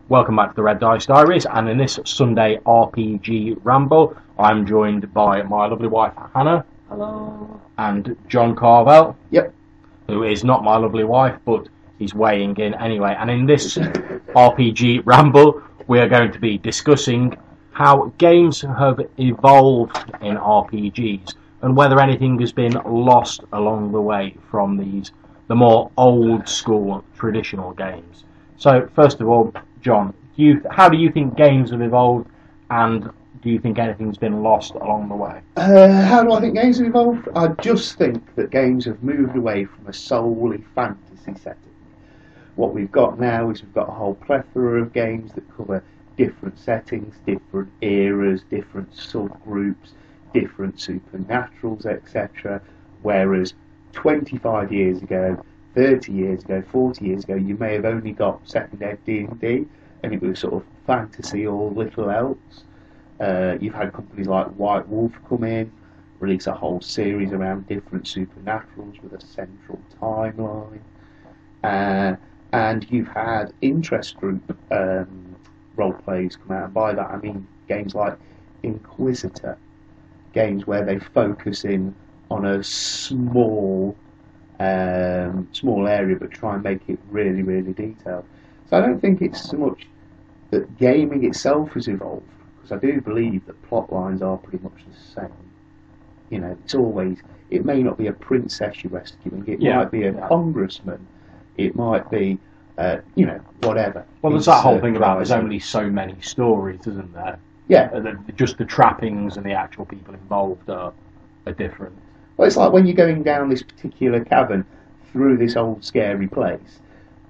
Welcome back to the Red Dice Diaries, and in this Sunday RPG Ramble, I'm joined by my lovely wife Hannah. Hello. And John Carvel. Yep. Who is not my lovely wife, but he's weighing in anyway. And in this RPG Ramble, we are going to be discussing how games have evolved in RPGs and whether anything has been lost along the way from the more old school traditional games. So first of all, John, how do you think games have evolved, and do you think anything's been lost along the way? How do I think games have evolved? I just think that games have moved away from a solely fantasy setting. What we've got now is we've got a whole plethora of games that cover different settings, different eras, different subgroups, different supernaturals, etc. Whereas 25 years ago, 30 years ago, 40 years ago, you may have only got second ed D&D, and it was sort of fantasy or little else. You've had companies like White Wolf come in, release a whole series around different supernaturals with a central timeline. And you've had interest group role plays come out, and by that I mean games like Inquisitor, games where they focus in on a small area but try and make it really, really detailed. So I don't think it's so much that gaming itself has evolved, because I do believe that plot lines are pretty much the same. You know, it may not be a princess you're rescuing, it might be a congressman, it might be, whatever. Well, there's that whole thing about there's only so many stories, isn't there? Yeah. Just the trappings and the actual people involved are different. Well, it's like when you're going down this particular cavern through this old scary place.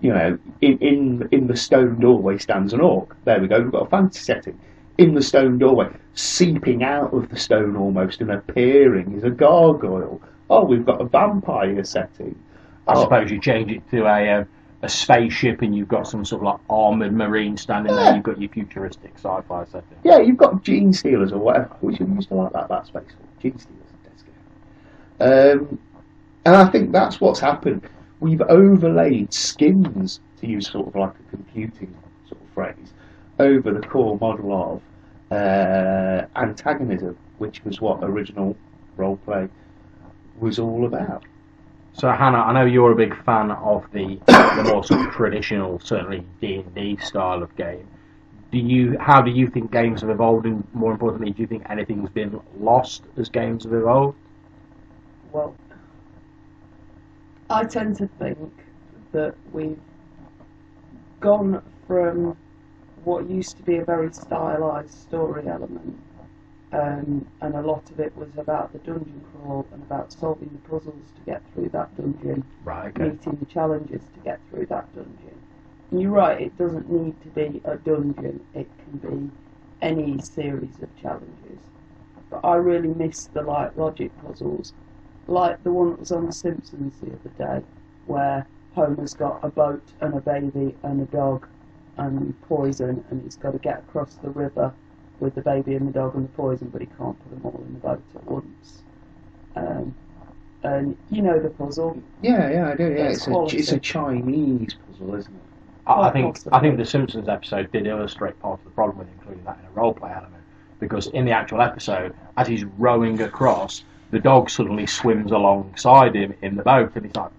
You know, in the stone doorway stands an orc. There we go, we've got a fantasy setting. In the stone doorway, seeping out of the stone almost and appearing, is a gargoyle. Oh, we've got a vampire setting. I suppose you change it to a spaceship and you've got some sort of like armoured marine standing there, you've got your futuristic sci-fi setting. Yeah, you've got gene stealers or whatever, which you used to like that space for. Gene stealers. And I think that's what's happened. We've overlaid skins, to use sort of like a computing sort of phrase, over the core model of antagonism, which was what original roleplay was all about. So Hannah, I know you're a big fan of the more sort of traditional, certainly D&D style of game. How do you think games have evolved, and more importantly, do you think anything's been lost as games have evolved? Well, I tend to think that we've gone from what used to be a very stylised story element, and a lot of it was about the dungeon crawl and about solving the puzzles to get through that dungeon, meeting the challenges to get through that dungeon. And you're right, it doesn't need to be a dungeon, it can be any series of challenges. But I really miss the light logic puzzles, like the one that was on The Simpsons the other day, where Homer's got a boat and a baby and a dog and poison, and he's got to get across the river with the baby and the dog and the poison, but he can't put them all in the boat at once. And you know the puzzle. Yeah, I do. Yeah, it's a Chinese puzzle, isn't it? I think the Simpsons episode did illustrate part of the problem with including that in a roleplay element, because in the actual episode, as he's rowing across, the dog suddenly swims alongside him in the boat, and he's like,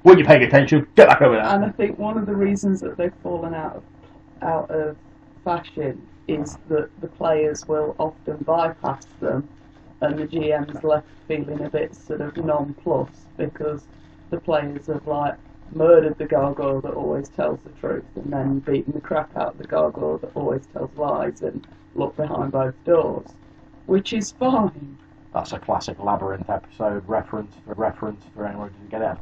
"Weren't you paying attention? Get back over there!" And I think one of the reasons that they've fallen out of fashion is that the players will often bypass them, and the GM's left feeling a bit sort of nonplussed because the players have like murdered the gargoyle that always tells the truth, and then beaten the crap out of the gargoyle that always tells lies, and look behind both doors, which is fine. That's a classic Labyrinth episode reference for anyone who didn't get it.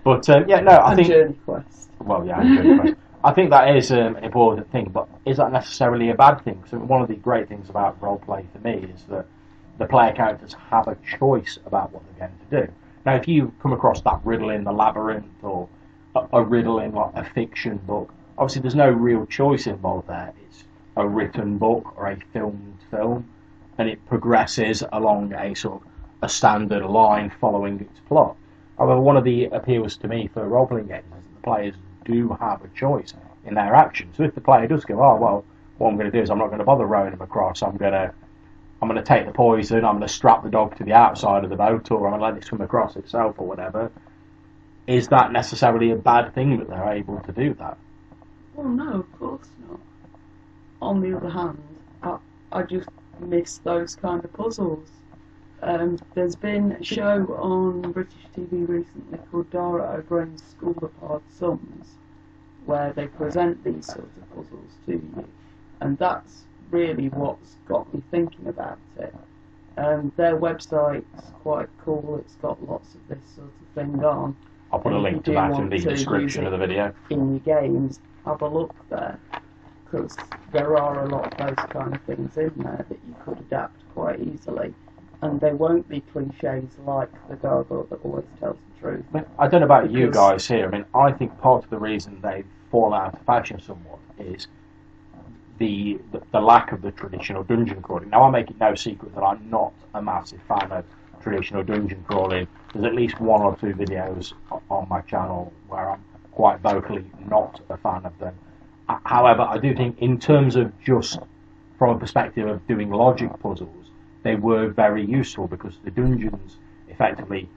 But I think Journey Quest. Well, yeah, and Journey Quest. I think that is an important thing, but is that necessarily a bad thing? So one of the great things about roleplay for me is that the player characters have a choice about what they're going to do. Now, if you come across that riddle in the Labyrinth or a riddle in like a fiction book, obviously there's no real choice involved there. It's a written book or a filmed film, and it progresses along a sort of a standard line following its plot. However, one of the appeals to me for role-playing games is that the players do have a choice. in their actions. So if the player does go, oh well, what I'm going to do is I'm not going to bother rowing him across. I'm going to take the poison. I'm going to strap the dog to the outside of the boat, or I'm going to let it swim across itself, or whatever. Is that necessarily a bad thing that they're able to do that? Well, no, of course not. On the other hand, I just miss those kind of puzzles. There's been a show on British TV recently called Dara O'Brien's School of Hard Sums, where they present these sorts of puzzles to you, and that's really what's got me thinking about it. Their website's quite cool. It's got lots of this sort of thing on. I'll put a link to that in the description of the video. In your games, have a look there, because there are a lot of those kind of things in there that you could adapt quite easily, and they won't be cliches like the gargoyle that always tells the truth. I don't know about you guys here. I mean, I think part of the reason they fall out of fashion somewhat is the lack of the traditional dungeon crawling. Now, I'm making no secret that I'm not a massive fan of traditional dungeon crawling. There's at least one or two videos on my channel where I'm quite vocally not a fan of them. However, I do think in terms of just from a perspective of doing logic puzzles, they were very useful because the dungeons effectively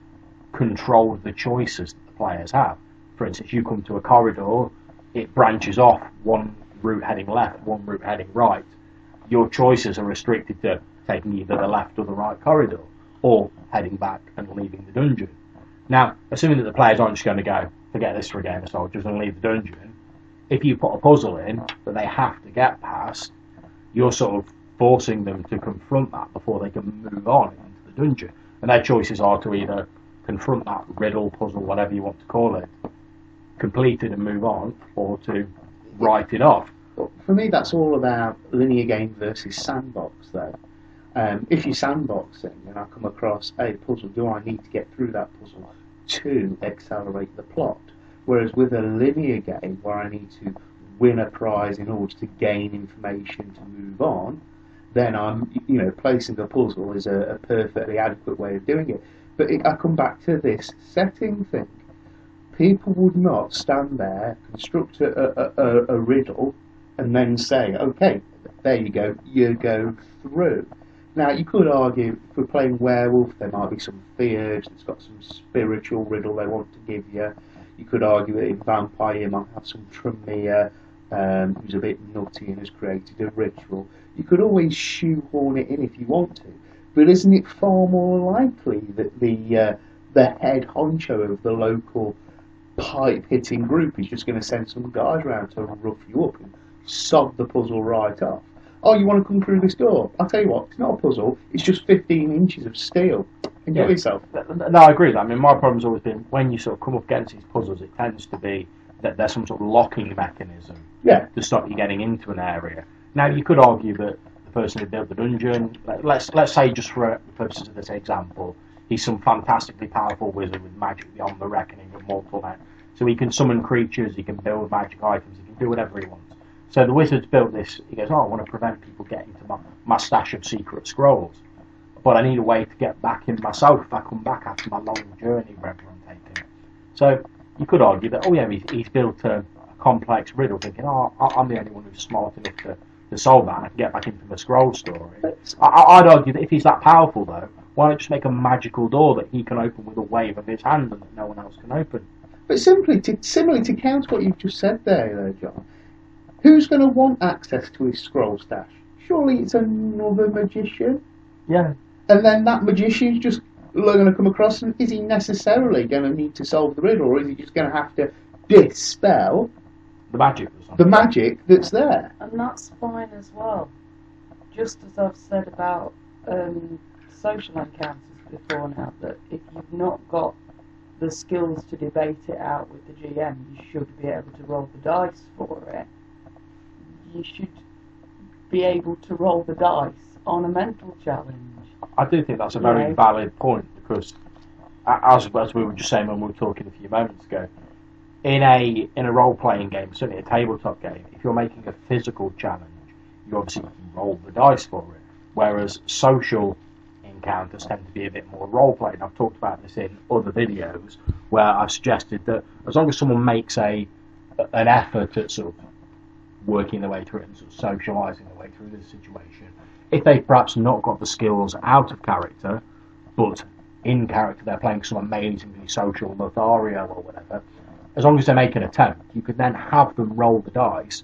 controlled the choices that the players have. For instance, you come to a corridor, it branches off, one route heading left, one route heading right. Your choices are restricted to taking either the left or the right corridor, or heading back and leaving the dungeon. Now, assuming that the players aren't just going to go, forget this for a game of soldiers and leave the dungeon, if you put a puzzle in that they have to get past, you're sort of forcing them to confront that before they can move on into the dungeon. And their choices are to either confront that riddle, puzzle, whatever you want to call it, complete it and move on, or to write it off. But for me, that's all about linear game versus sandbox, though. If you're sandboxing and I come across a puzzle, do I need to get through that puzzle to accelerate the plot? Whereas with a linear game where I need to win a prize in order to gain information to move on, then placing a puzzle is a perfectly adequate way of doing it. But I come back to this setting thing. People would not stand there, construct a riddle, and then say, okay, there you go through. Now, you could argue, if we're playing werewolf, there might be some theurge that's got some spiritual riddle they want to give you. You could argue that in vampire you might have some Tremere who's a bit nutty and has created a ritual. You could always shoehorn it in if you want to, but isn't it far more likely that the head honcho of the local pipe-hitting group is just going to send some guys around to rough you up and sob the puzzle right off? Oh, you want to come through this door? I'll tell you what, it's not a puzzle, it's just 15 inches of steel. Enjoy yourself. No, I agree with that. I mean, my problem's always been when you sort of come up against these puzzles, it tends to be that there's some sort of locking mechanism to stop you getting into an area. Now, you could argue that the person who built the dungeon, let's say just for the purposes of this example, he's some fantastically powerful wizard with magic beyond the reckoning of mortal men. So he can summon creatures, he can build magic items, he can do whatever he wants. So the wizard's built this, he goes, oh, I want to prevent people getting to my stash of secret scrolls. But I need a way to get back in myself if I come back after my long journey, wherever I'm taking it. So you could argue that, oh yeah, he's built a complex riddle, thinking, oh, I'm the only one who's smart enough to solve that, and I can get back into my scroll story. I'd argue that if he's that powerful, though, why not just make a magical door that he can open with a wave of his hand and that no one else can open? But similarly to counter what you've just said there, John, who's going to want access to his scroll stash? Surely it's another magician? Yeah. And then that magician's just going to come across, and is he necessarily going to need to solve the riddle, or is he just going to have to dispel the magic that's there? And that's fine as well. Just as I've said about social encounters before now, that if you've not got the skills to debate it out with the GM, you should be able to roll the dice for it. You should be able to roll the dice on a mental challenge. I do think that's a very valid point, because as we were just saying when we were talking a few moments ago, in a role-playing game, certainly a tabletop game, if you're making a physical challenge, you obviously can roll the dice for it, whereas social encounters tend to be a bit more role-playing. I've talked about this in other videos where I've suggested that as long as someone makes an effort at sort of working their way through it and sort of socialising their way through the situation. If they've perhaps not got the skills out of character, but in character they're playing some amazingly social Lothario or whatever, as long as they make an attempt, you could then have them roll the dice,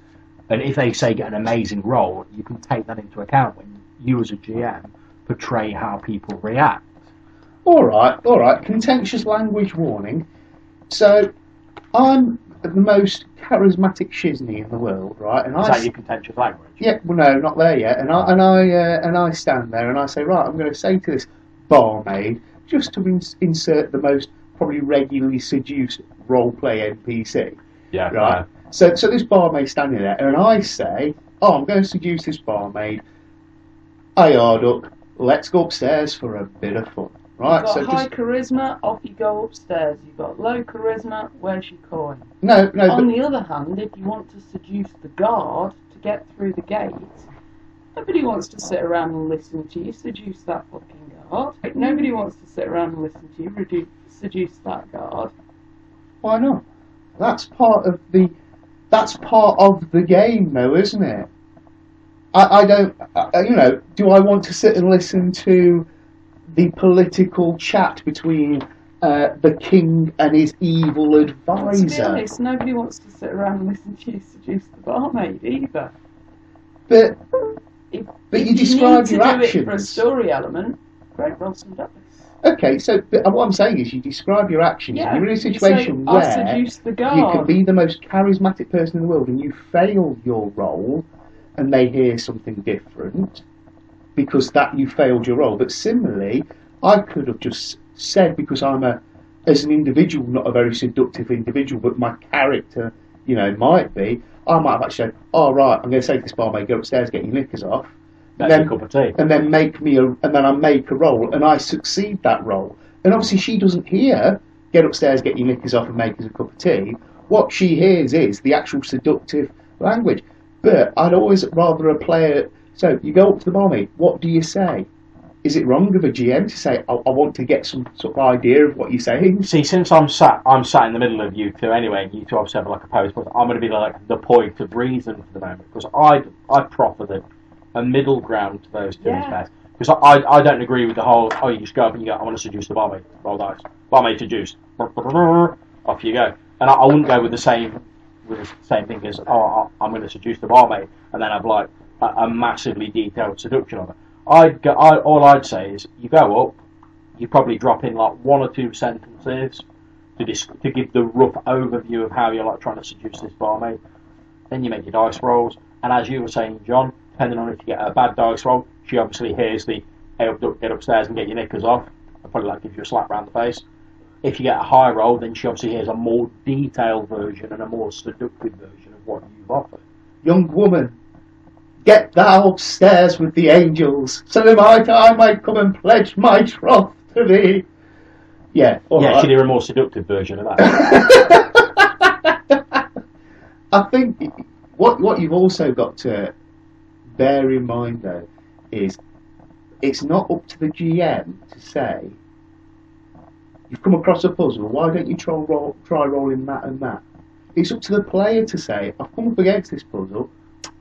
and if they say get an amazing roll, you can take that into account when you as a GM portray how people react. All right. Contentious language warning. So, I'm the most charismatic shizney in the world, right? And Is that your contentious language? Yeah, well, no, not there yet. And I stand there and I say, right, I'm going to say to this barmaid, just to insert the most probably regularly seduced role-play NPC. Yeah. Right. So this barmaid standing there, and I say, oh, I'm going to seduce this barmaid. Hey, Arduk, let's go upstairs for a bit of fun. Right. You've got high charisma, off you go upstairs. You've got low charisma, where's your coin? No. On the other hand, if you want to seduce the guard to get through the gates, nobody wants to sit around and listen to you seduce that fucking guard. Nobody wants to sit around and listen to you seduce that guard. Why not? That's part of the game, though, isn't it? I don't, do I want to sit and listen to the political chat between the king and his evil advisor? To be honest, nobody wants to sit around and listen to you seduce the barmaid either. But if you describe your actions. Do it for a story element, great, roll some dice. Okay, so what I'm saying is you describe your actions. Yeah, You're in a situation where seduce the guard. you can be the most charismatic person in the world and you fail your role and they hear something different because that you failed your role. But similarly, I could have just said, because as an individual, not a very seductive individual, but my character, might be, I might have actually said, oh, right, I'm going to say to this barmaid, go upstairs, get your knickers off. That's a cup of tea. And then I make a roll, and I succeed that roll. And obviously she doesn't hear, get upstairs, get your knickers off and make us a cup of tea. What she hears is the actual seductive language. But I'd always rather a player, so you go up to the barmaid, what do you say? Is it wrong of a GM to say, I want to get some sort of idea of what you're saying? See, since I'm sat in the middle of you two anyway, and you two obviously have like a post, but I'm going to be like the point of reason for the moment, because I proffer a middle ground to those two instead. Because I don't agree with the whole, you just go up and you go, I want to seduce the barmaid, roll dice, barmaid seduce, off you go. And I wouldn't go with the same thing as, I'm going to seduce the barmaid, and then have like a massively detailed seduction of it. All I'd say is, you go up, you probably drop in like one or two sentences to give the rough overview of how you're like trying to seduce this barmaid. Then you make your dice rolls, and as you were saying, John, depending on if you get a bad dice roll, she obviously hears the, hey, get upstairs and get your knickers off. I'll probably like give you a slap round the face. If you get a high roll, then she obviously hears a more detailed version and a more seductive version of what you've offered. Young woman, get thou upstairs with the angels, so that I might come and pledge my troth to thee. Yeah, right. She'd hear a more seductive version of that. I think what you've also got to bear in mind, though, is it's not up to the GM to say, you've come across a puzzle, why don't you try rolling that and that? It's up to the player to say, I've come up against this puzzle,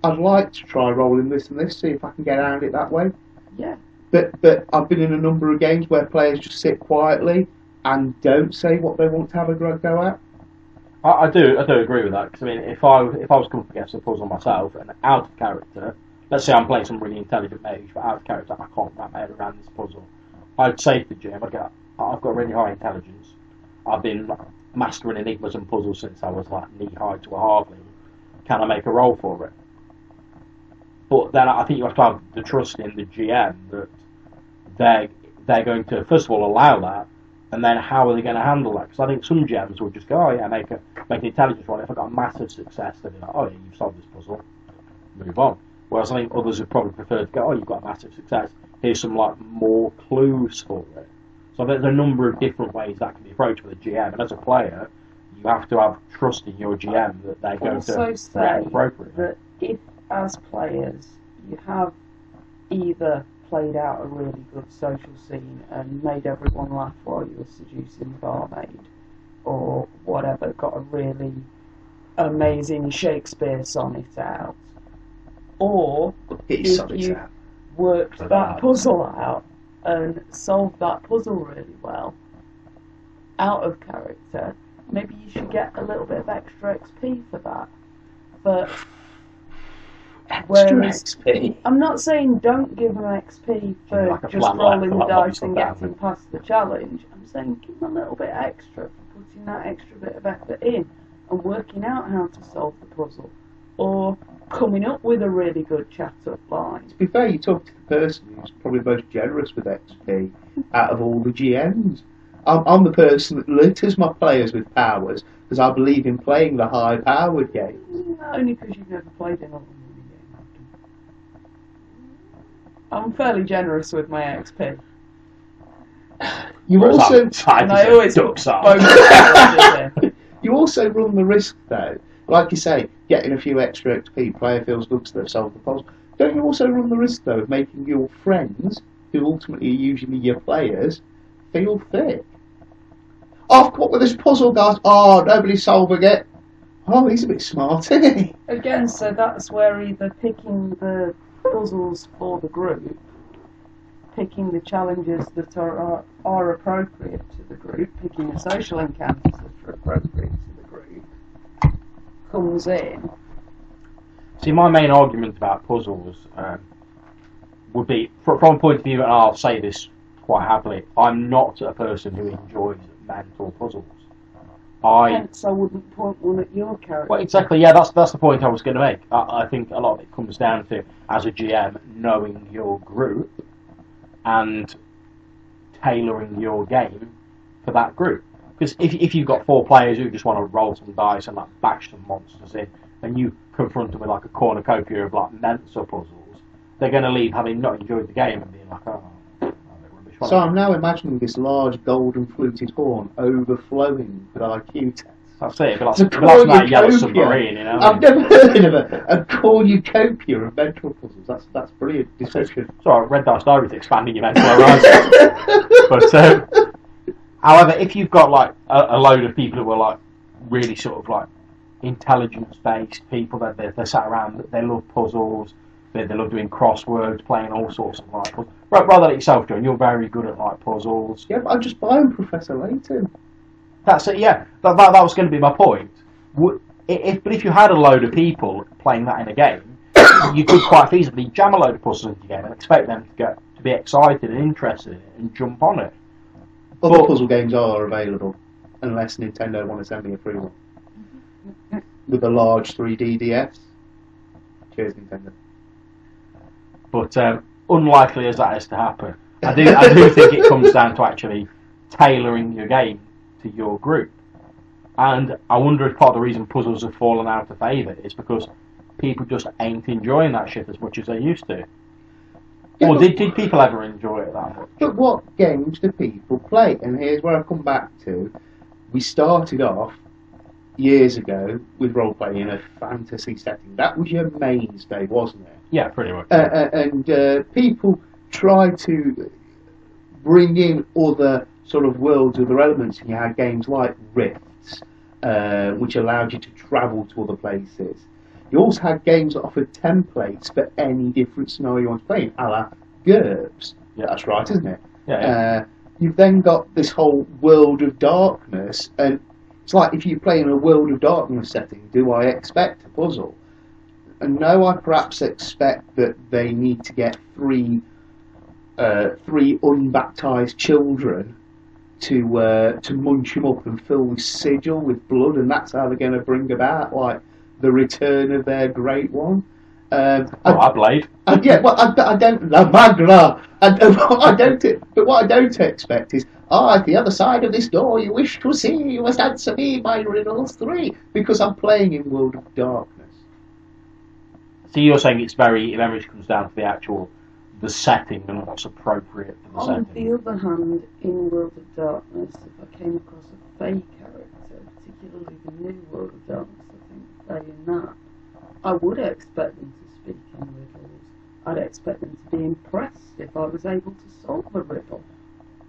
I'd like to try rolling this and this, see if I can get around it that way. Yeah. But I've been in a number of games where players just sit quietly and don't say what they want to have a go at. I do agree with that, because I mean, if I was coming up against a puzzle myself and out of character, let's say I'm playing some really intelligent mage, but out of character I can't wrap my head around this puzzle, I'd say to the GM, I've got really high intelligence, I've been mastering enigmas and puzzles since I was like knee high to a halfling, can I make a roll for it? But then I think you have to have the trust in the GM that they're going to first of all allow that, and then how are they going to handle that? Because I think some GMs will just go, make an intelligence roll. If I got a massive success, they'll be like, oh yeah, you've solved this puzzle, move on. Whereas I think others would probably prefer to go, you've got a massive success, here's some like more clues for it. So there's a number of different ways that can be approached with a GM, and as a player, you have to have trust in your GM that they're going to react appropriately. That if, as players, you have either played out a really good social scene and made everyone laugh while you were seducing the barmaid, or whatever, got a really amazing Shakespeare sonnet out, or Get your if sonnets you out. worked that puzzle out and solved that puzzle really well, out of character, maybe you should get a little bit of extra XP for that. But Extra XP. I'm not saying don't give them XP for Like a just flat rolling the like dice and down. getting past the challenge. I'm saying give them a little bit extra for putting that extra bit of effort in and working out how to solve the puzzle, or coming up with a really good chat-up line. To be fair, you talk to the person who's probably the most generous with XP out of all the GMs. I'm the person that litters my players with powers because I believe in playing the high-powered games. Only because you've never played in a game. I'm fairly generous with my XP. You Whereas also And I always put ducks are. bonus in. you also run the risk, though, like you say, getting a few extra XP. Player feels good because they've solved the puzzle. Don't you also run the risk, though, of making your friends, who ultimately are usually your players, feel thick? Oh, I've come up with this puzzle, guys. Oh, nobody's solving it. Oh, he's a bit smart, isn't he? Again, so that's where either picking the puzzles for the group, picking the challenges that are appropriate to the group, picking the social encounters that are appropriate to the group, comes in. See, my main argument about puzzles would be, from a point of view, and I'll say this quite happily, I'm not a person who enjoys mental puzzles. Hence, I wouldn't point one at your character. Well, exactly, yeah, that's the point I was going to make. I think a lot of it comes down to, as a GM, knowing your group and tailoring your game for that group. Because if you've got 4 players who just want to roll some dice and like bash some monsters in, and you confront them with like a cornucopia of like Mensa puzzles, they're going to leave having not enjoyed the game and being like, oh, rubbish. So I'm now imagining this large golden fluted horn overflowing with IQ tests. That's it. But It's a that's that yellow cornucopia. submarine, you know. I've never heard of a cornucopia of mental puzzles. That's brilliant description. Sorry, Red Dice Diary is expanding your mental horizon. But however, if you've got like a load of people who are like really sort of like intelligence-based people, that they're sat around, they love puzzles, they love doing crosswords, playing all sorts of like puzzles. Rather like yourself, John, you're very good at like puzzles. Yeah, but I'm just buying Professor Layton. That's it. Yeah, that was going to be my point. But if you had a load of people playing that in a game, you could quite feasibly jam a load of puzzles into the game and expect them to be excited and interested in it and jump on it. Other puzzle games are available, unless Nintendo want to send me a free one. With a large 3D DS. Cheers, Nintendo. But unlikely as that is to happen, I do think it comes down to actually tailoring your game to your group. And I wonder if part of the reason puzzles have fallen out of favour is because people just ain't enjoying that shit as much as they used to. Yeah, Or did people ever enjoy it that much? But what games do people play? And here's where I come back to. We started off years ago with role-playing in a fantasy setting. That was your mainstay, wasn't it? Yeah, pretty much. And people try to bring in other sort of worlds, other elements. And you had games like Rifts, which allowed you to travel to other places. You also had games that offered templates for any different scenario you want to play in, a la GURPS. Yeah. That's right, isn't it? Yeah. You've then got this whole World of Darkness, and it's like if you play in a World of Darkness setting, do I expect a puzzle? And no, I perhaps expect that they need to get three unbaptized children to munch them up and fill the sigil with blood, and that's how they're going to bring about like the return of their great one. I played. Yeah, well, I don't. La Magra. But what I don't expect is, at the other side of this door you wish to see, you must answer me my riddles 3, because I'm playing in World of Darkness. So you're saying it very much comes down to the setting and what's appropriate for the On setting. the other hand, in World of Darkness, if I came across a fey character, particularly the new World of Darkness, I think fey in that, I would expect them to speak in riddles. I'd expect them to be impressed if I was able to solve a riddle.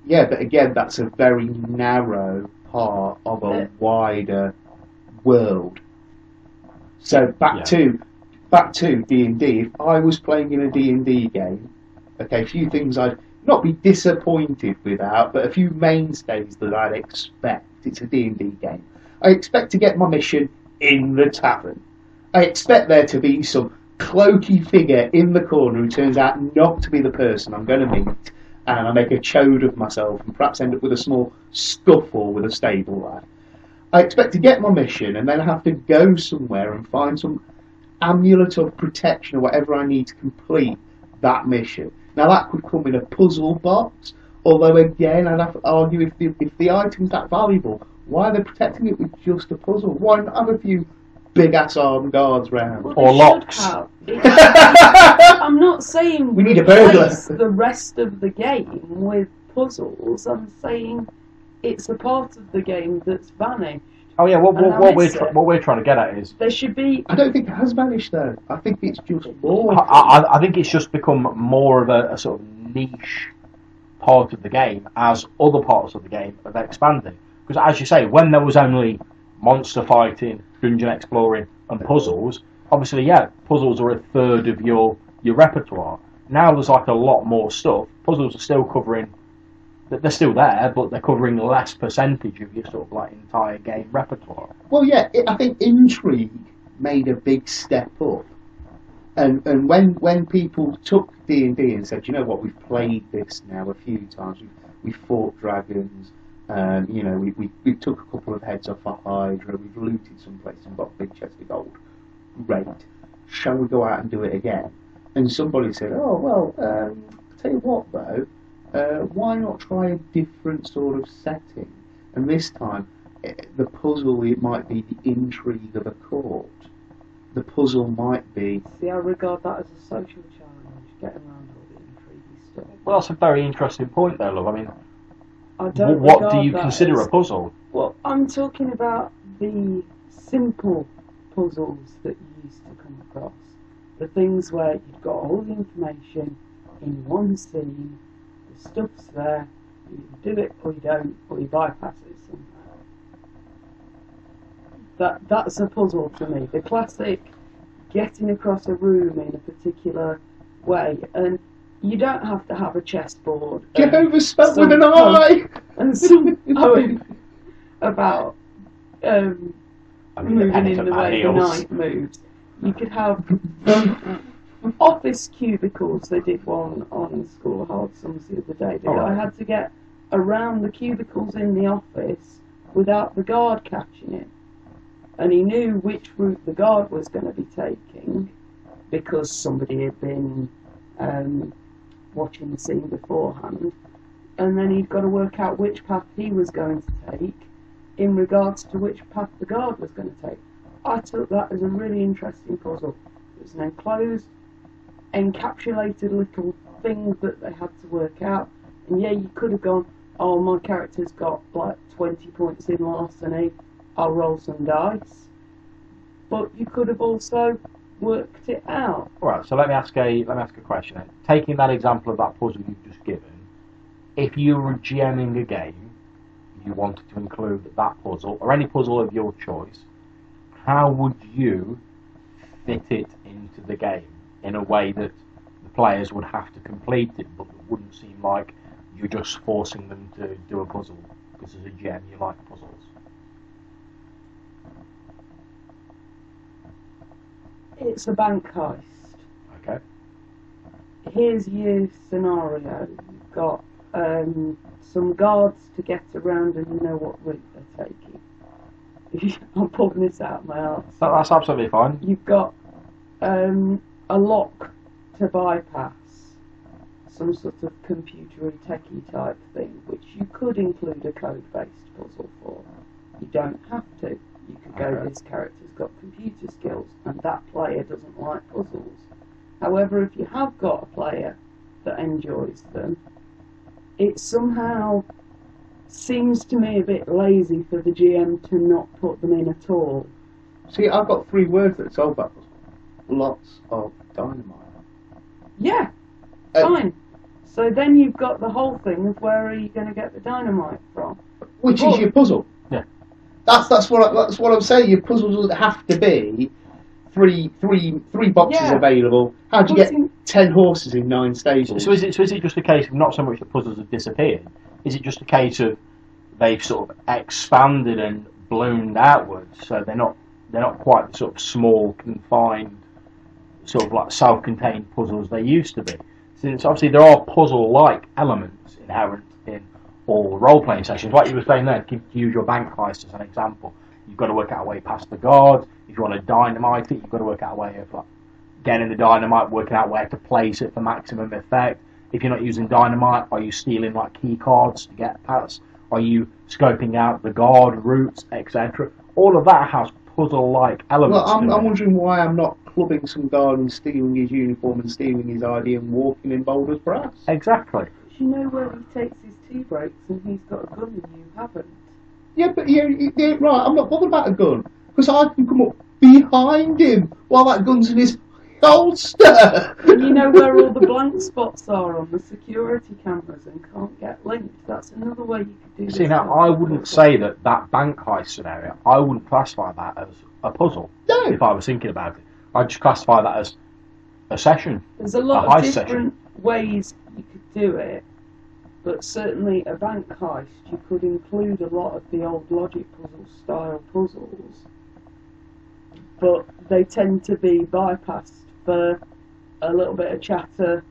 Yeah, but again, that's a very narrow part of a wider world. So back to D&D. If I was playing in a D&D game, okay, a few things I'd not be disappointed without, but a few mainstays that I'd expect. It's a D&D game. I expect to get my mission in the tavern. I expect there to be some cloaky figure in the corner who turns out not to be the person I'm going to meet, and I make a chode of myself and perhaps end up with a small scuffle with a stable lad. I expect to get my mission and then have to go somewhere and find some amulet of protection or whatever I need to complete that mission. Now that could come in a puzzle box, although again I'd have to argue if the item's that valuable, why are they protecting it with just a puzzle? Why not have a few big ass armed guards round? Well, or locks? I'm not saying we need a burglar. replace the rest of the game with puzzles. I'm saying it's a part of the game that's vanished. Oh yeah, what we're trying to get at is There should be. I don't think it has vanished though. I think it's just more. I think it's just become more of a sort of niche part of the game as other parts of the game have expanded. Because as you say, when there was only monster fighting, dungeon exploring, and puzzles, obviously, yeah, puzzles are a third of your repertoire. Now there's like a lot more stuff. Puzzles are still covering. They're still there, but they're covering less percentage of your sort of like entire game repertoire. Well, yeah, I think intrigue made a big step up, and when people took D&D and said, you know what, we've played this now a few times, we fought dragons, you know, we took a couple of heads off a hydra, we've looted someplace and got a big chest of gold. Great, shall we go out and do it again? And somebody said, oh well, I'll tell you what though. Why not try a different sort of setting? And this time, the puzzle, it might be the intrigue of a court. The puzzle might be... See, I regard that as a social challenge, getting around all the intriguey stuff. Well, that's a very interesting point there, love. I mean, I don't what do you regard that consider as, a puzzle? Well, I'm talking about the simple puzzles that you used to come across. The things where you've got all the information in one scene, the stuff's there, you do it or you don't, or you bypass it somehow. That's a puzzle to me. The classic getting across a room in a particular way, and you don't have to have a chessboard. Jehovah's spelt with an I! And some poem about moving in the way the knight moves. You could have office cubicles. They did one on School of Hard Sums the other day. I had to get around the cubicles in the office without the guard catching it. And he knew which route the guard was going to be taking because somebody had been watching the scene beforehand. And then he'd got to work out which path he was going to take in regards to which path the guard was going to take. I took that as a really interesting puzzle. It was an enclosed, encapsulated little thing that they had to work out. And yeah, you could have gone, oh, my character's got like 20 points in larceny, I'll roll some dice. But you could have also worked it out. Alright, so let me ask a question then. Taking that example of that puzzle you've just given, if you were GMing a game, you wanted to include that puzzle, or any puzzle of your choice, how would you fit it into the game in a way that the players would have to complete it, but it wouldn't seem like you're just forcing them to do a puzzle? Because as a GM, you like puzzles. It's a bank heist. Okay. Here's your scenario. You've got some guards to get around and you know what route they're taking. I'm pulling this out of my arse. That's absolutely fine. You've got a lock to bypass, some sort of computery techie type thing, which you could include a code-based puzzle for. You don't have to. You could go, this character's got computer skills, and that player doesn't like puzzles. However, if you have got a player that enjoys them, it somehow seems to me a bit lazy for the GM to not put them in at all. See, I've got 3 words that solve that puzzle. Lots of dynamite. Yeah, fine. So then you've got the whole thing of where are you going to get the dynamite from? Which is your puzzle. Yeah. That's what I'm saying. Your puzzle doesn't have to be three boxes Yeah. available. How do you get Putting- 10 horses in 9 stables? So is it just a case of not so much the puzzles have disappeared? Is it just a case of they've sort of expanded and ballooned outwards, so they're not quite the sort of small, confined, sort of like self-contained puzzles they used to be? Since obviously there are puzzle-like elements inherent in all role-playing sessions. Like you were saying there, to use your bank heist as an example, you've got to work out a way past the guards. If you want to dynamite it, you've got to work out a way of like getting the dynamite, working out where to place it for maximum effect. If you're not using dynamite, are you stealing like key cards to get past? Are you scoping out the guard routes, etc.? All of that has puzzle-like elements. Well, I'm to it. wondering why I'm not clubbing some guard and stealing his uniform and stealing his ID and walking in Boulder's Brass. Exactly. You know where he takes his tea breaks and he's got a gun and you haven't. Yeah, but yeah, right, I'm not bothered about a gun, because I can come up behind him while that gun's in his holster. And you know where all the blank spots are on the security cameras and can't get linked. That's another way you could do this. See, now, I wouldn't say that bank heist scenario, I wouldn't classify that as a puzzle, No. if I was thinking about it. I'd just classify that as a session. There's a lot A of heist different session. ways you could do it, but certainly a bank heist, you could include a lot of the old logic puzzle style puzzles, but they tend to be bypassed for a little bit of chatter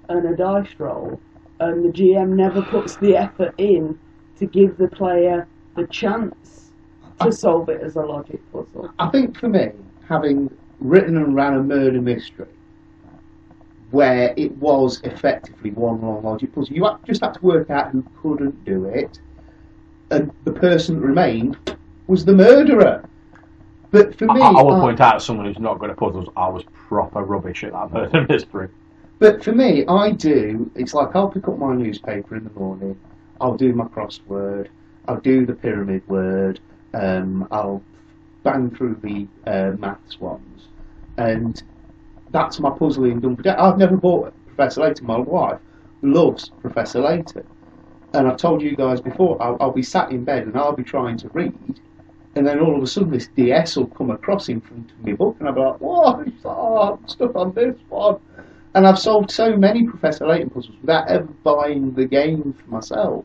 and a dice roll, and the GM never puts the effort in to give the player the chance to solve it as a logic puzzle. I think for me, having written and ran a murder mystery where it was effectively one long logic puzzle, you just had to work out who couldn't do it, and the person that remained was the murderer. But for me, I will point out, as someone who's not good at puzzles, I was proper rubbish at that murder mystery. But for me, it's like I'll pick up my newspaper in the morning, I'll do my crossword, I'll do the pyramid word, I'll bang through the maths ones, and that's my puzzling done for day. I've never bought Professor Layton. My wife loves Professor Layton. And I've told you guys before, I'll be sat in bed and I'll be trying to read, and then all of a sudden this DS will come across in front of my book, and I'll be like, what? I'm stuck on this one. And I've solved so many Professor Layton puzzles without ever buying the game for myself.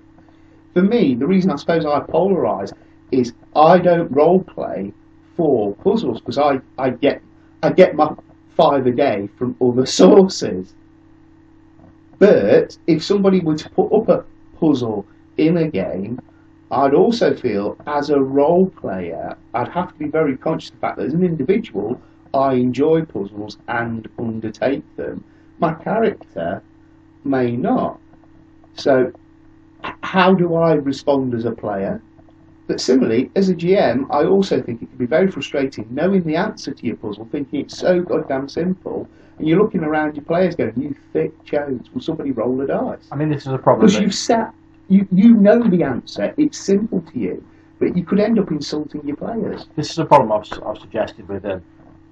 For me, the reason I suppose I polarise is I don't role play for puzzles, because I get my 5 a day from other sources. But if somebody were to put up a puzzle in a game, I'd also feel, as a role player, I'd have to be very conscious of the fact that as an individual, I enjoy puzzles and undertake them. My character may not. So, how do I respond as a player? But similarly, as a GM, I also think it can be very frustrating knowing the answer to your puzzle, thinking it's so goddamn simple, and you're looking around your players going, you thick chodes, will somebody roll a dice? I mean, this is a problem. Because you've sat, you know the answer, it's simple to you, but you could end up insulting your players. This is a problem I've suggested with a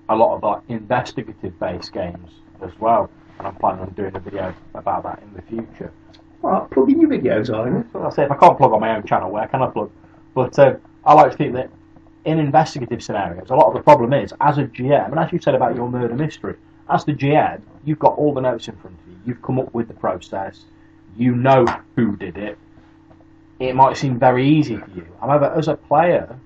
lot of like investigative-based games as well, and I'm planning on doing a video about that in the future. Well, plugging your videos, are you? So I say, if I can't plug on my own channel, where can I plug? But I like to think that in investigative scenarios, a lot of the problem is, as a GM, and as you said about your murder mystery, as the GM, you've got all the notes in front of you, you've come up with the process, you know who did it, it might seem very easy for you. However, as a player,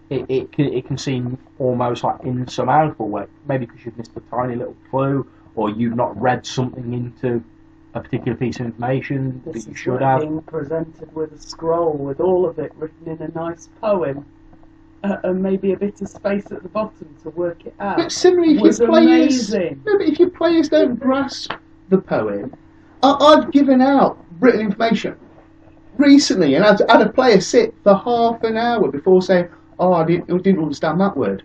it can seem almost like insurmountable, where maybe because you've missed a tiny little clue, or you've not read something into a particular piece of information This that you is should like have. being presented with a scroll with all of it written in a nice poem, and maybe a bit of space at the bottom to work it out. But similarly, was amazing. No, but if your players don't grasp the poem, I've given out written information recently, and I've had a player sit for half an hour before saying, "Oh, I didn't understand that word."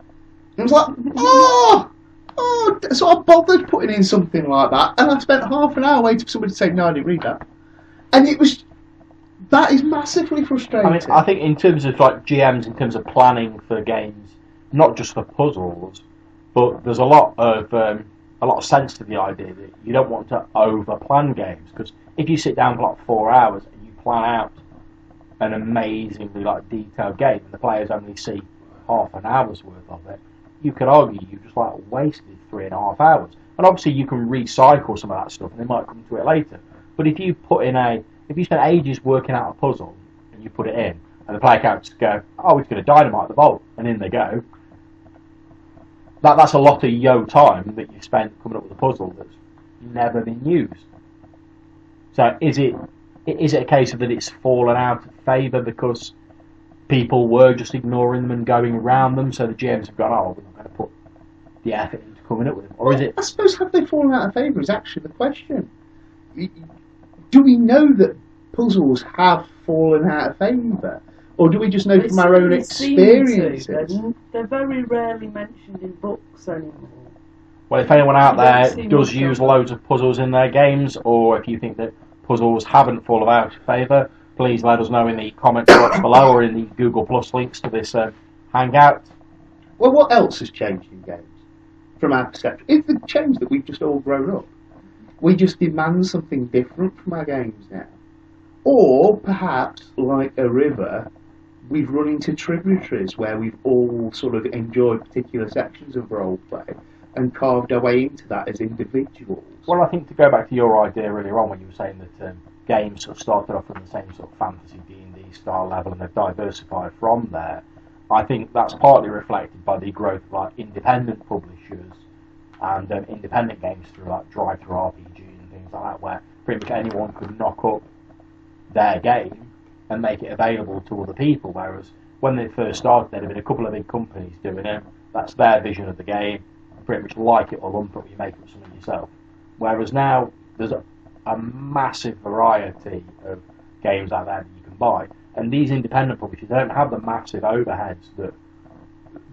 And I was like, "Oh." So I bothered putting in something like that, and I spent half an hour waiting for somebody to say, "No, I didn't read that," and that is massively frustrating. I mean, I think in terms of like GMs, in terms of planning for games, not just for puzzles, but there's a lot of sense to the idea that you don't want to over-plan games, because if you sit down for like 4 hours and you plan out an amazingly like detailed game, and the players only see half an hour's worth of it, you could argue you just like wasted 3.5 hours. And obviously you can recycle some of that stuff, and they might come to it later. But if you spend ages working out a puzzle and you put it in, and the player characters go, oh, it's going to dynamite the bolt, and in they go. That's a lot of time that you spent coming up with a puzzle that's never been used. So is it a case of that it's fallen out of favour because people were just ignoring them and going around them, so the GMs have gone, oh, we're not going to put the effort into coming up with them? Or is it... I suppose, have they fallen out of favour is actually the question. Do we know that puzzles have fallen out of favour? Or do we just know from our own experiences? They're very rarely mentioned in books anymore. Well, if anyone out there does use loads of puzzles in their games, or if you think that puzzles haven't fallen out of favour, please let us know in the comments box below or in the Google Plus links to this hangout. Well, what else has changed in games from our perception? It's the change that we've just all grown up. We just demand something different from our games now. Or perhaps, like a river, we've run into tributaries where we've all sort of enjoyed particular sections of roleplay and carved our way into that as individuals. Well, I think to go back to your idea earlier on when you were saying that games sort of started off from the same sort of fantasy D&D style level and they've diversified from there, I think that's partly reflected by the growth of like independent publishers and independent games through like drive-through RPG and things like that, where pretty much anyone could knock up their game and make it available to other people, whereas when they first started there'd have been a couple of big companies doing it, that's their vision of the game, pretty much like it or lump it, you make up something yourself. Whereas now there's a massive variety of games out there that you can buy, and these independent publishers, they don't have the massive overheads that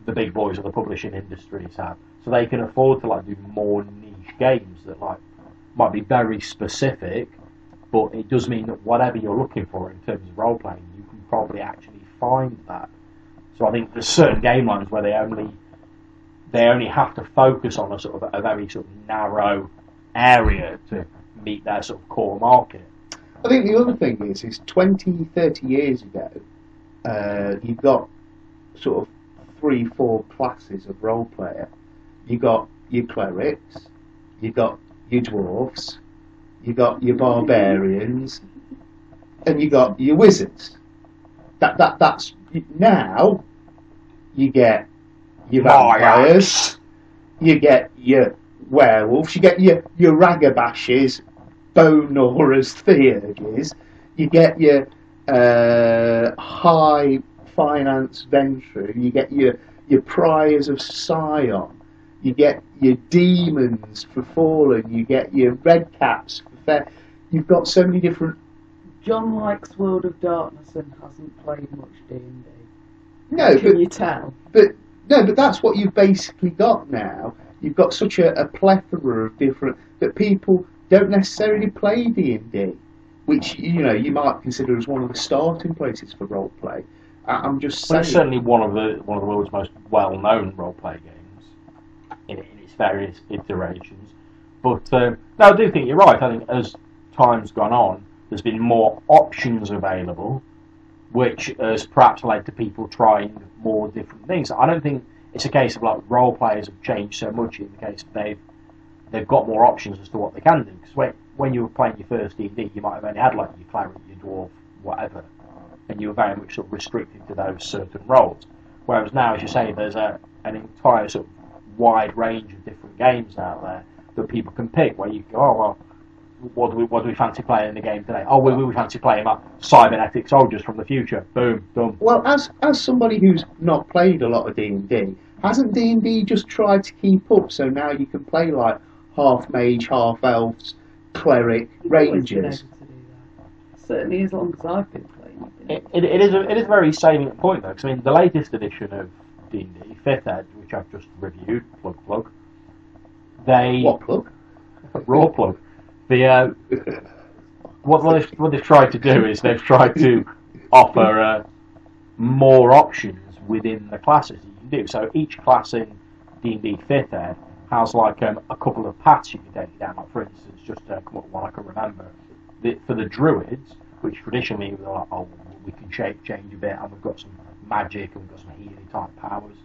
the big boys of the publishing industries have, so they can afford to like do more niche games that like might be very specific, but it does mean that whatever you're looking for in terms of role playing, you can probably actually find that. So I think there's certain game lines where they only have to focus on a sort of a very sort of narrow area to meet their sort of core market. I think the other thing is 20, 30 years ago, you've got sort of 3-4 classes of role player. You got your clerics, you got your dwarves, you got your barbarians, and you got your wizards. That's now you get your vampires, you get your werewolves, you get your ragabashes, bone gnawers, theurges, you get your high finance venture, you get your priors of Scion, you get your demons for Fallen, you get your red caps for fair. You've got so many different. John likes World of Darkness and hasn't played much D&D. No, Can you tell? But that's what you've basically got now. You've got such a plethora of different that people don't necessarily play D&D, which you might consider as one of the starting places for role play. I'm just saying. Well, it's certainly one of the world's most well-known role play games in its various iterations. But no, I do think you're right. I think as time's gone on, there's been more options available, which has perhaps led to people trying more different things. I don't think it's a case of like role players have changed so much in the case of they've got more options as to what they can do. Because when you were playing your first D&D, you might have only had like your cleric, your dwarf, whatever, and you were very much sort of restricted to those certain roles. Whereas now, as you say, there's an entire sort of wide range of different games out there that people can pick. Where you go, oh well, what do we fancy playing in the game today? Oh, we fancy playing like cybernetic soldiers from the future. Boom, done. Well, as somebody who's not played a lot of D&D, hasn't D&D just tried to keep up? So now you can play like half mage, half elves, cleric, rangers. Certainly, as long as I've been playing. It is a very salient point though, because I mean the latest edition of D&D, 5th Ed, which I've just reviewed, plug. What plug? Raw plug. What they've tried to do is they've tried to offer more options within the classes you can do. So each class in D&D 5th Ed has like a couple of paths you can take down. Like for instance, just to come up with one I can remember, for the druids, which traditionally were like, we can change a bit, and we've got some magic and we've got some healing type powers.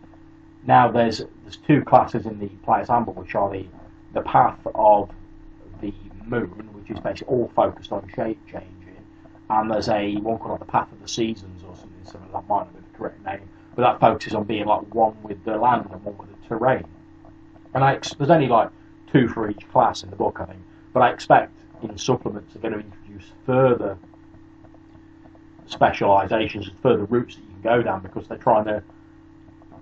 now there's two classes in the player's handbook, which are the path of the moon, which is basically all focused on shape changing, and there's one called the path of the seasons or something similar. That might not be the correct name, but that focuses on being like one with the land and one with the terrain. And there's only like 2 for each class in the book, I think. But I expect in supplements they're going to introduce further specialisations and further routes that you can go down, because they're trying to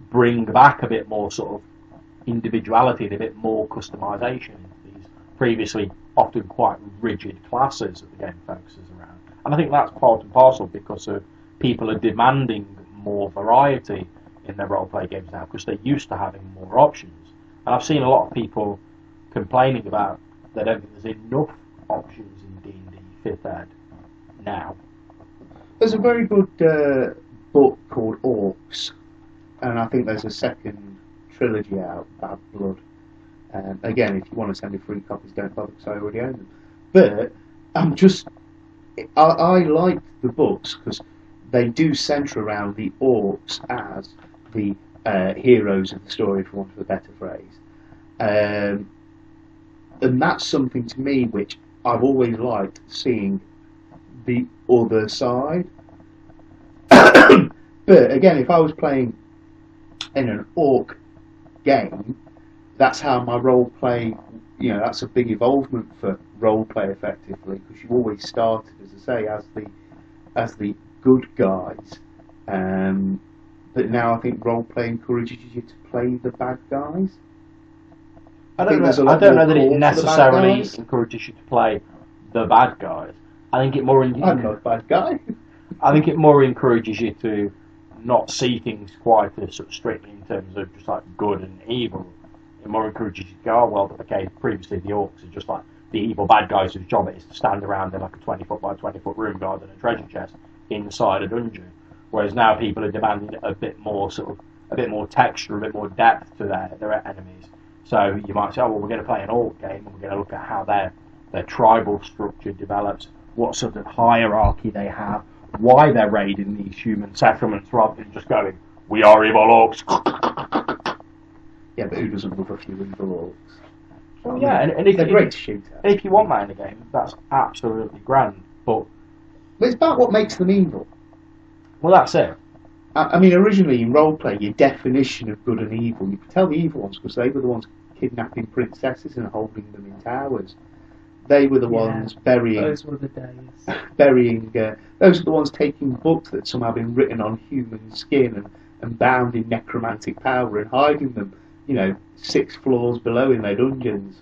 bring back a bit more sort of individuality and a bit more customisation into these previously often quite rigid classes that the game focuses around. And I think that's part and parcel because of people are demanding more variety in their role-play games now, because they're used to having more options. And I've seen a lot of people complaining about they don't think there's enough options in D&D 5th Ed now. There's a very good book called Orcs, and I think there's a second trilogy out, Bad Blood. Again, if you want to send me free copies, don't bother because I already own them. But I like the books because they do centre around the orcs as the heroes of the story, for want of a better phrase. And that's something to me which I've always liked, seeing the other side. But again, if I was playing in an orc game, that's how my role play, that's a big involvement for role play effectively, because you always started, as I say, as the good guys. But now I think role play encourages you to play the bad guys. I don't know that it necessarily encourages you to play the bad guys. I think it more. I'm not a bad guy. I think it more encourages you to not see things quite as sort of strictly in terms of just like good and evil. It more encourages you to go, oh, well, okay, previously the orcs are just like the evil bad guys whose job it is to stand around in like a 20-foot by 20-foot room guarding a treasure chest inside a dungeon. Whereas now people are demanding a bit more texture, a bit more depth to their enemies. So you might say, oh, well, we're going to play an orc game and we're going to look at how their tribal structure develops, what sort of hierarchy they have, why they're raiding these human settlements, rather than just going, we are evil orcs. Yeah, but who doesn't love a few evil orcs? Well, yeah, and if, they're great to shoot at. If you want that in a game, that's absolutely grand. But it's about what makes them evil. Well, that's it. I mean, originally in roleplay, your definition of good and evil, you could tell the evil ones because they were the ones kidnapping princesses and holding them in towers. They were the ones burying. Those were the days. Those are the ones taking books that somehow have been written on human skin and bound in necromantic power and hiding them, 6 floors below in their dungeons.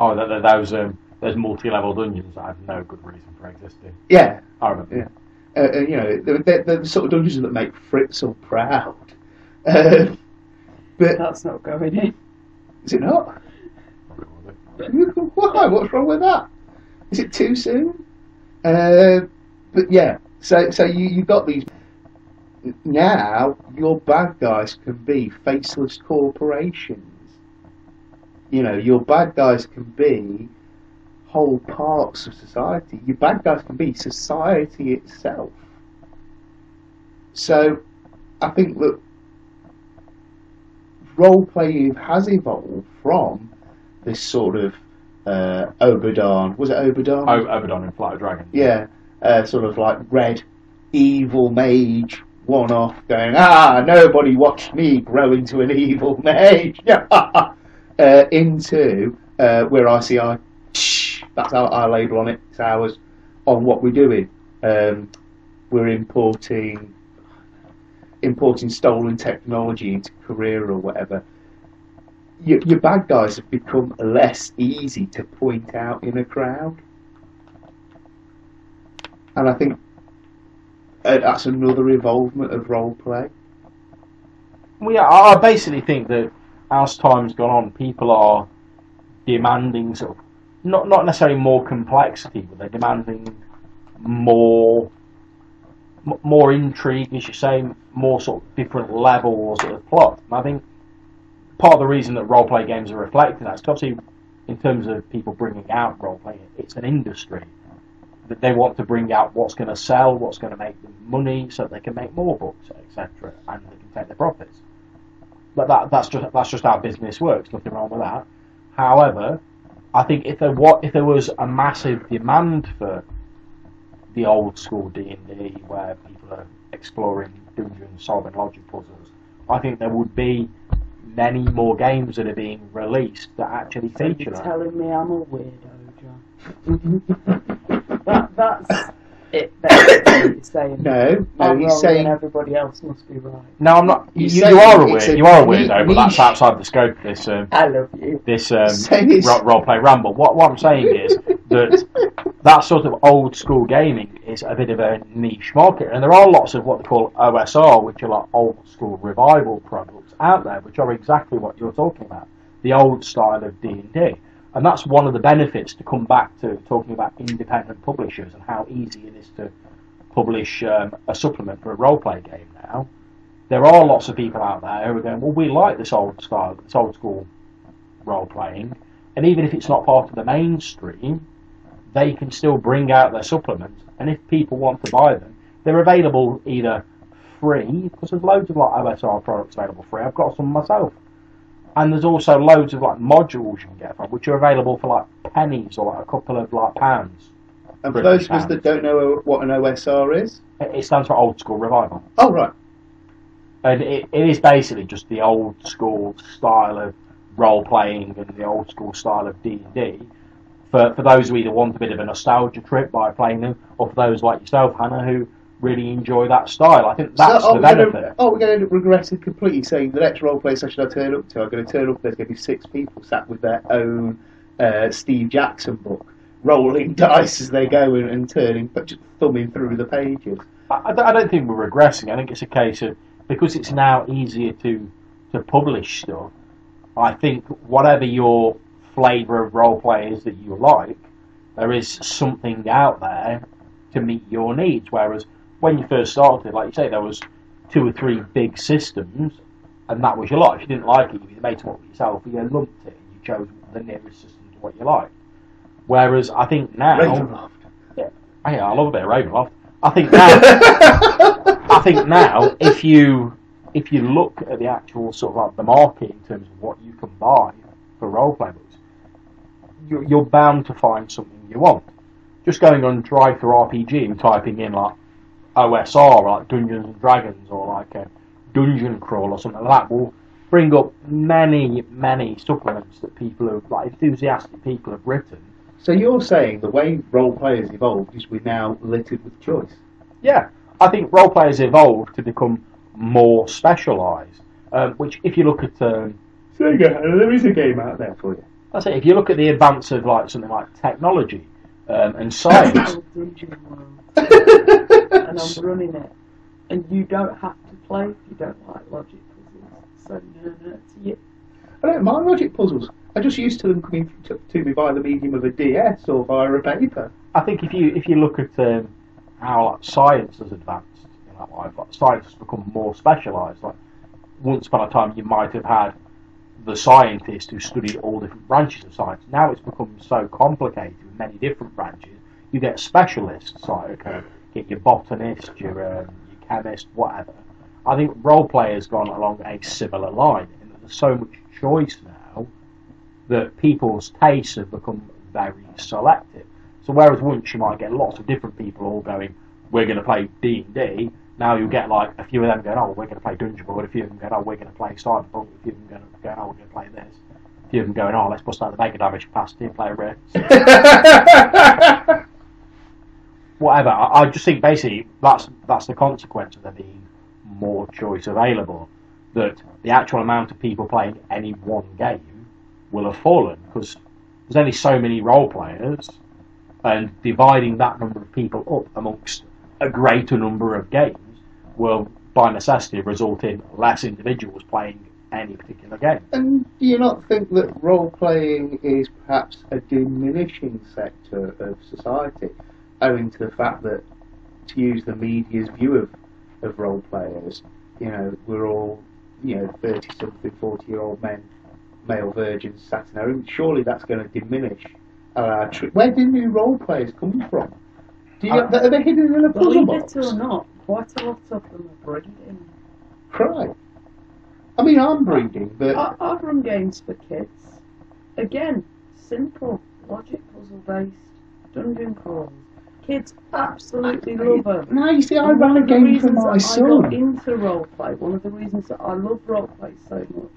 Oh, those multi-level dungeons that have no good reason for existing. Yeah, I remember. Yeah. They're the sort of dungeons that make Fritz so proud. But that's not going in. Is it not? Why? What's wrong with that? Is it too soon? But yeah, so you got these. Now your bad guys can be faceless corporations. Your bad guys can be whole parts of society. Your bad guys can be society itself. So I think that role playing has evolved from this sort of Obadon. Was it Obadon? Obadon in Flight of Dragons. Yeah, sort of like red evil mage one-off going, nobody watched me grow into an evil mage. Into where I see that's our label on it. It's ours on what we're doing. We're importing stolen technology into Korea or whatever. Your bad guys have become less easy to point out in a crowd, and I think that's another involvement of role play. Well, yeah, I basically think that as time's gone on, people are demanding sort of not necessarily more complexity, but they're demanding more intrigue, as you say, more sort of different levels of plot. And I think part of the reason that role-play games are reflecting that is obviously in terms of people bringing out role-play, it's an industry that they want to bring out what's going to sell, what's going to make them money, so they can make more books, etc., and they can take their profits. But that's just how business works. Nothing wrong with that. However, I think if there was a massive demand for the old school D&D where people are exploring dungeons, solving logic puzzles, I think there would be many more games that are being released that actually feature You're that. telling me I'm a weirdo, John. That's it. That's what you're saying. No, I'm he's wrong saying. and everybody else must be right. No, I'm not. He's You saying are a it's weird. a You are a niche- weirdo, but that's niche. outside the scope of this. I love you. This Saying it's- roleplay ramble. What I'm saying is that sort of old school gaming is a bit of a niche market, and there are lots of what they call OSR, which are like old school revival products out there, which are exactly what you're talking about, the old style of D&D. And that's one of the benefits to come back to talking about independent publishers and how easy it is to publish a supplement for a roleplay game now. There are lots of people out there who are going, well, we like this old style, this old school role playing, and even if it's not part of the mainstream, they can still bring out their supplements, and if people want to buy them, they're available either free, because there's loads of like OSR products available free. I've got some myself. And there's also loads of like modules you can get from, which are available for like pennies or like a couple of like pounds. And for those of us that don't know what an OSR is, It stands for Old School Revival. oh right, And it is basically just the old school style of role playing and the old school style of D&D for those who either want a bit of a nostalgia trip by playing them, or for those like yourself, Hannah, who really enjoy that style. I think that's the benefit. We're going to regret it completely, saying the next roleplay session I turn up to, I'm going to turn up, there's going to be 6 people sat with their own Steve Jackson book, rolling dice as they go and turning, but just thumbing through the pages. I don't think we're regressing. I think it's a case of, because it's now easier to publish stuff, I think whatever your flavour of roleplay is that you like, there is something out there to meet your needs. Whereas when you first started, like you say, there was 2 or 3 big systems, and that was your lot. If you didn't like it, you either made it up yourself, or you lumped it, and you chose the nearest system to what you liked. Whereas I think now, Ravenloft. yeah, I love a bit of Ravenloft. I think now, if you look at the actual sort of like the market in terms of what you can buy for roleplay books, you're bound to find something you want. Just going on Drive-Thru-RPG and typing in like OSR, like Dungeons and Dragons, or like a Dungeon Crawl or something like that, will bring up many supplements that people have, like enthusiastic people have written. So you're saying the way roleplay has evolved is we're now littered with choice? Yeah, I think roleplay has evolved to become more specialised. Which, if you look at, So there is a game out there for you. that's it. If you look at the advance of like something like technology and science, Dungeon World. And I'm running it. And you don't have to play if you don't like logic puzzles. So no, to you. I don't mind logic puzzles. I just used to them coming to me via the medium of a DS or via a paper. I think if you look at how like, science has advanced in that life, like, science has become more specialised. Like once upon a time, you might have had the scientist who studied all different branches of science. Now it's become so complicated with many different branches. You get specialists, like get your botanist, your chemist, whatever. I think roleplay has gone along a similar line, and there's so much choice now that people's tastes have become very selective. So whereas once you might get lots of different people all going, we're going to play D&D, now you get like a few of them going, oh, we're going to play Dungeon World, a few of them going, oh, we're going to play Cyberpunk, a few of them going, oh, we're going to play this, a few of them going, oh, let's bust out the Mega Damage capacity and play a Rift. Whatever. I just think basically that's the consequence of there being more choice available, that the actual amount of people playing any one game will have fallen, because there's only so many role players, and dividing that number of people up amongst a greater number of games will by necessity result in less individuals playing any particular game. And do you not think that role-playing is perhaps a diminishing sector of society, owing to the fact that, to use the media's view of role-players, we're all, 30-something, 40-year-old men, male virgins sat in our room. Surely that's going to diminish our Where do new role-players come from? Are they hidden in a puzzle Believe box? it or not, quite a lot of them are breeding. Right. I mean, I'm breeding, but I've run games for kids. Again, simple, logic puzzle based, dungeon crawls. Kids absolutely love them. no, you see, I ran a game for my I got son. into roleplay, one of the reasons that I love roleplay so much,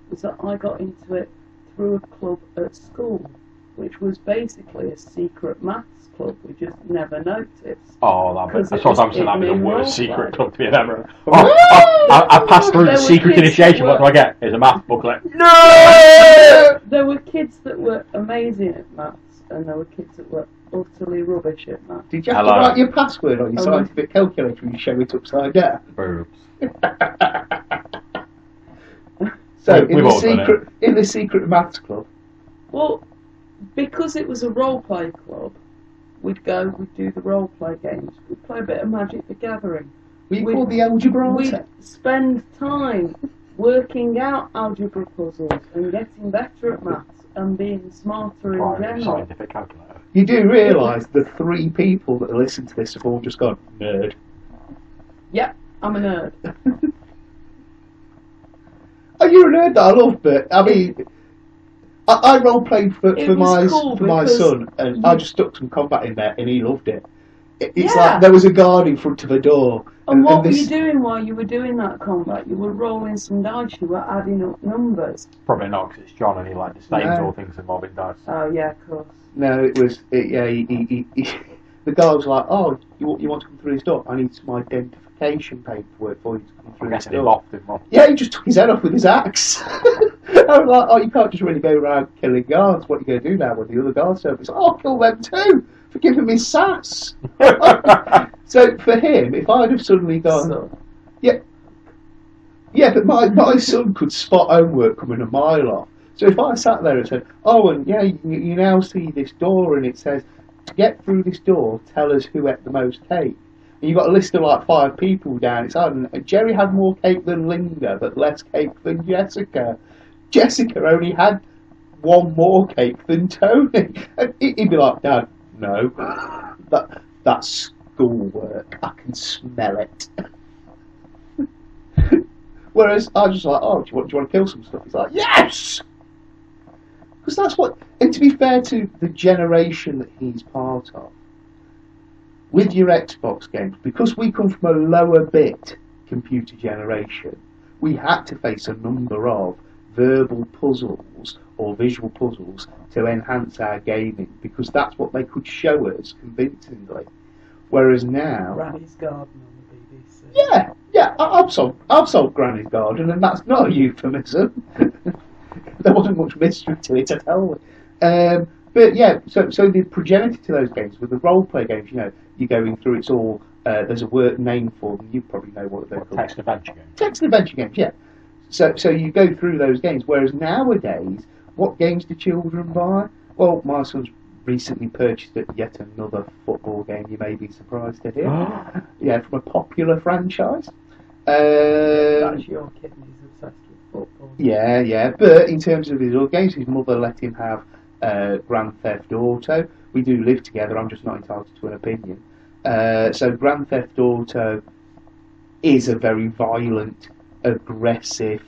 was that I got into it through a club at school, which was basically a secret maths club. We just never noticed. Oh, that's what I'm saying. That was the worst secret club to be ever. Oh, I passed through There the were secret kids initiation. that What do I get? Here's a math booklet. There were kids that were amazing at maths, and there were kids that were utterly rubbish at maths. Did you have to write your password on your scientific calculator and you show it upside down? Boobs. So We've in the secret maths club. Well, because it was a role-play club, we'd do the role-play games. We'd play a bit of Magic the Gathering. We called the algebra. We'd spend time working out algebra puzzles and getting better at maths and being smarter in general. Scientific calculator. You do realise the 3 people that listen to this have all just gone, nerd. Yep, I'm a nerd. Oh, you're a nerd that I love, but I mean, I role played for my son, and I just stuck some combat in there, and he loved it. It's like there was a guard in front of a door. And what were you doing while you were doing that combat? You were rolling some dice, you were adding up numbers. Probably not, because it's John and he disdains all things involving dice. Oh, yeah, of course. No, it was, the guy was like, oh, you want to come through his door? I need some identification paperwork for you to come through his door. Yeah, he just took his head off with his axe. I was like, oh, you can't just really go around killing guards. What are you going to do now when the other guards show up? He's like, oh, I'll kill them too, for giving me sass. So for him, if I'd have suddenly gone, yeah, but my son could spot homework coming a mile off. So if I sat there and said, oh, and yeah, you now see this door, and it says, to get through this door, tell us who ate the most cake. And you've got a list of like 5 people down. It's Jerry had more cake than Linda, but less cake than Jessica. Jessica only had 1 more cake than Tony. And he'd be like, Dad, no, that's schoolwork. I can smell it. Whereas I was just like, oh, do you want to kill some stuff? He's like, yes! Because that's what... And to be fair to the generation that he's part of, with your Xbox games, because we come from a lower bit computer generation, we had to face a number of verbal puzzles or visual puzzles to enhance our gaming, because that's what they could show us convincingly. Whereas now... Granny's Garden on the BBC. Yeah, I've sold Granny's Garden, and that's not a euphemism. There wasn't much mystery to it, I tell you. But yeah, so the progenitor to those games, with the role-play games, you're going through, it's all, there's a word name for them, you probably know what they're called. Text adventure games. Text adventure games, yeah. So you go through those games, whereas nowadays, what games do children buy? Well, my son's recently purchased yet another football game, you may be surprised to hear. Yeah, from a popular franchise. That's your kid, he's obsessed with football. Yeah, but in terms of his other games, his mother let him have Grand Theft Auto. We do live together, I'm just not entitled to an opinion. So Grand Theft Auto is a very violent, aggressive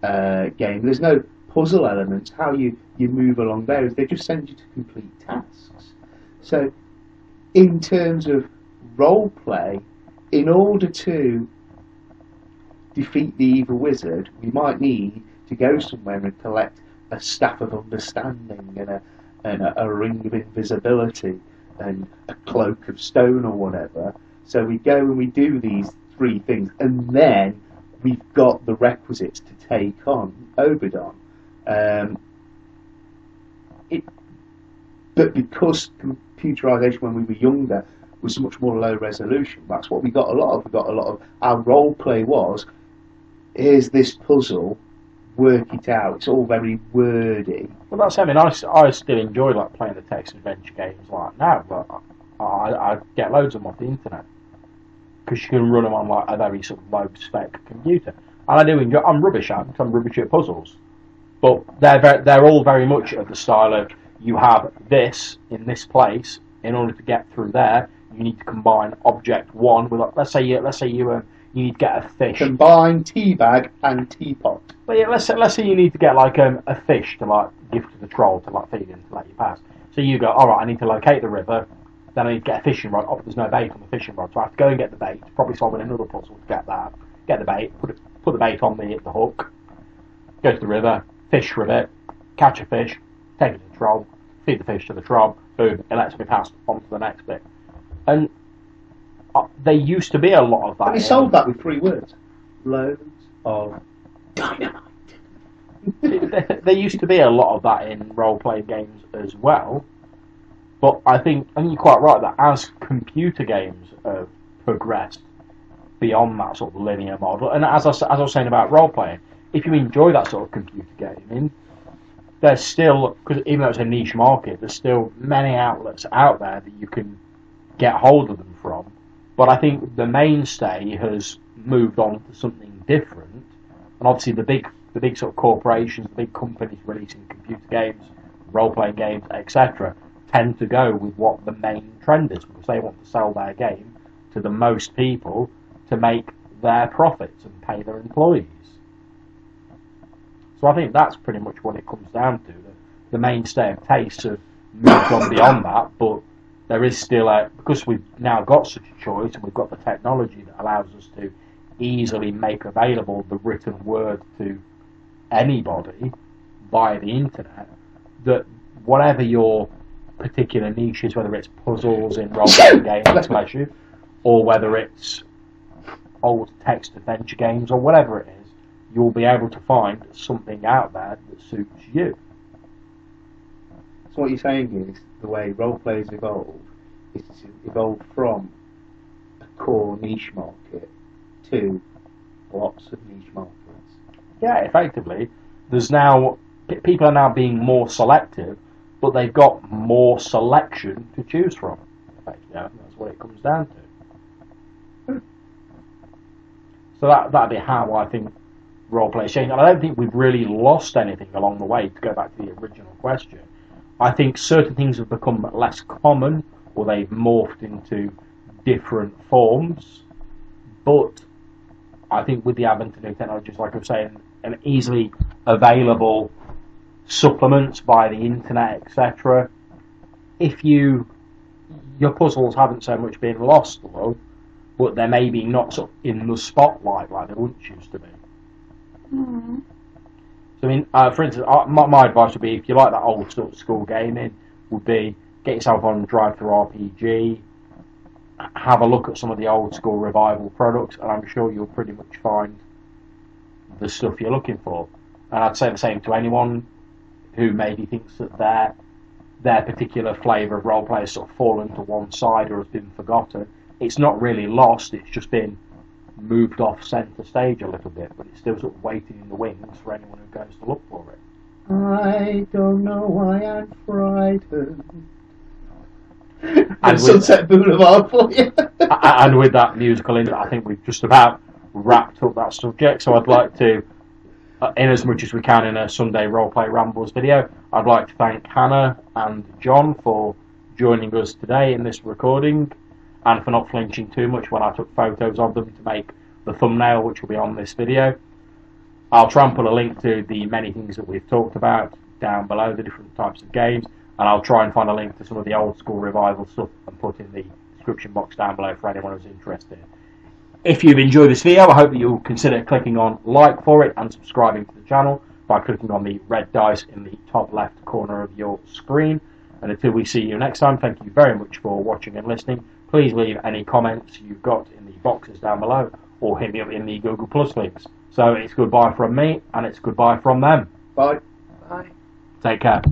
game. There's no puzzle elements. How you move along there is they just send you to complete tasks. So in terms of role play, in order to defeat the evil wizard, we might need to go somewhere and collect a staff of understanding and a ring of invisibility and a cloak of stone or whatever. So we go and we do these 3 things, and then we've got the requisites to take on Obadon. But because computerisation when we were younger was much more low resolution, that's what we got a lot of. We got a lot of our role play was, here's this puzzle, work it out. It's all very wordy. Well, that's I mean, I still enjoy playing the text adventure games like now, but I get loads of them off the internet because you can run them on a very sort of low spec computer, and I do enjoy. I'm rubbish at puzzles, but they're all very much of the style of, you have this in this place. In order to get through there, you need to combine object 1 with, let's say you you need to get a fish. Combine tea bag and teapot. But yeah, let's say you need to get like a fish to like give to the troll to like feed him to let you pass. So you go, all right, I need to locate the river. Then I need to get a fishing rod. Oh, there's no bait on the fishing rod, so I have to go and get the bait. Probably solving another puzzle to get that. Get the bait, put the bait on the hook. Go to the river, fish with it, catch a fish, take it to the troll, feed the fish to the troll. Boom, it lets me pass on to the next bit. And there used to be a lot of that. And he sold that with 3 words. Loads of dynamite. There used to be a lot of that in role-playing games as well. But I think you're quite right that as computer games have progressed beyond that sort of linear model, and as I was saying about role-playing, if you enjoy that sort of computer gaming, there's still, because even though it's a niche market, there's still many outlets out there that you can get hold of them from. But I think the mainstay has moved on to something different, and obviously the big sort of corporations, the big companies releasing computer games, role-playing games, etc., tend to go with what the main trend is, because they want to sell their game to the most people to make their profits and pay their employees. So I think that's pretty much what it comes down to. The mainstay of tastes have moved on beyond that, but there is still because we've now got such a choice and we've got the technology that allows us to easily make available the written word to anybody via the internet, that whatever your particular niche is, whether it's puzzles in role-playing games, bless you, or whether it's old text adventure games or whatever it is, you'll be able to find something out there that suits you. So what you're saying is the way role-players evolve is to evolve from a core niche market to lots of niche markets. Yeah, effectively, there's now people are now being more selective, but they've got more selection to choose from. Effectively, I think that's what it comes down to. So that'd be how I think role-play is changing. And I don't think we've really lost anything along the way, to go back to the original question. I think certain things have become less common, or they've morphed into different forms, but I think with the advent of new technologies, like I was saying, and easily available supplements via the internet, etc., if your puzzles haven't so much been lost, though, but they're maybe not sort of in the spotlight like they once used to be. Mm. So, I mean, for instance, my advice would be, if you like that old sort of school gaming, would be get yourself on Drive-Thru RPG, have a look at some of the old school revival products, and I'm sure you'll pretty much find the stuff you're looking for. And I'd say the same to anyone who maybe thinks that their particular flavour of roleplay has sort of fallen to one side or has been forgotten. It's not really lost, it's just been moved off centre stage a little bit, but it's still sort of waiting in the wings for anyone who goes to look for it. I don't know why I'm frightened. And Sunset Boulevard for you. And with that musical in, I think we've just about wrapped up that subject. So I'd like to, in as much as we can in a Sunday Roleplay Rambles video, I'd like to thank Hannah and John for joining us today in this recording, and for not flinching too much when I took photos of them to make the thumbnail, which will be on this video. I'll try and put a link to the many things that we've talked about down below, the different types of games, and I'll try and find a link to some of the old school revival stuff and put in the description box down below for anyone who's interested. If you've enjoyed this video, I hope that you'll consider clicking on like for it and subscribing to the channel by clicking on the red dice in the top left corner of your screen. And until we see you next time, thank you very much for watching and listening. Please leave any comments you've got in the boxes down below, or hit me up in the Google Plus links. So it's goodbye from me, and it's goodbye from them. Bye. Bye. Take care.